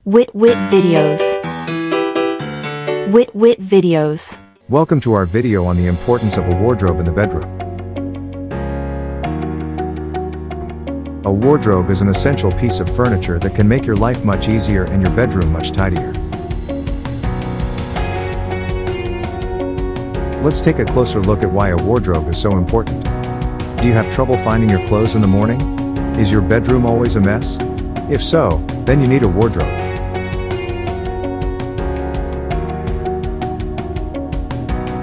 Wit videos. Wit videos. Welcome to our video on the importance of a wardrobe in the bedroom. A wardrobe is an essential piece of furniture that can make your life much easier and your bedroom much tidier. Let's take a closer look at why a wardrobe is so important. Do you have trouble finding your clothes in the morning? Is your bedroom always a mess? If so, then you need a wardrobe.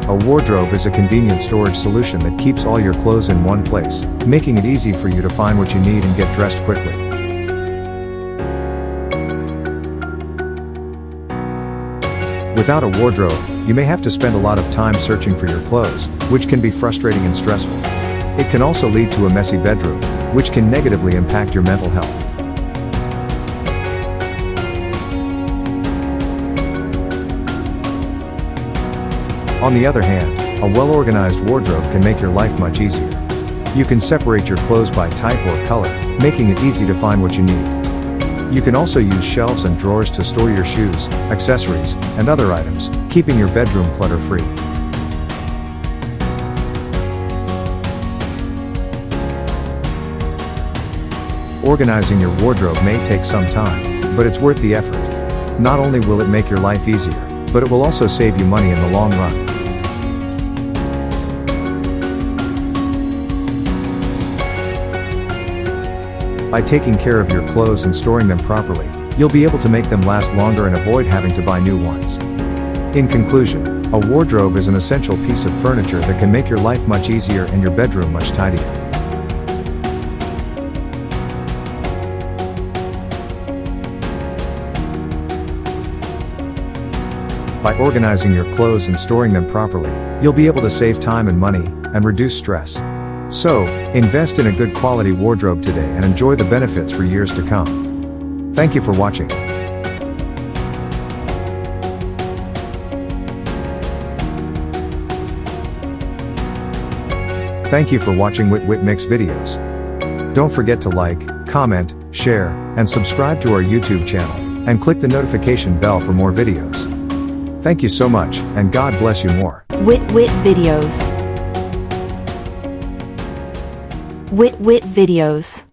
A wardrobe is a convenient storage solution that keeps all your clothes in one place, making it easy for you to find what you need and get dressed quickly. Without a wardrobe, you may have to spend a lot of time searching for your clothes, which can be frustrating and stressful. It can also lead to a messy bedroom, which can negatively impact your mental health. On the other hand, a well-organized wardrobe can make your life much easier. You can separate your clothes by type or color, making it easy to find what you need. You can also use shelves and drawers to store your shoes, accessories, and other items, keeping your bedroom clutter-free. Organizing your wardrobe may take some time, but it's worth the effort. Not only will it make your life easier, but it will also save you money in the long run. By taking care of your clothes and storing them properly, you'll be able to make them last longer and avoid having to buy new ones. In conclusion, a wardrobe is an essential piece of furniture that can make your life much easier and your bedroom much tidier. By organizing your clothes and storing them properly, you'll be able to save time and money, and reduce stress. So, invest in a good quality wardrobe today and enjoy the benefits for years to come. Thank you for watching. Thank you for watching Wit Mix videos. Don't forget to like, comment, share, and subscribe to our YouTube channel, and click the notification bell for more videos. Thank you so much, and God bless you more. Wit videos. Wit videos.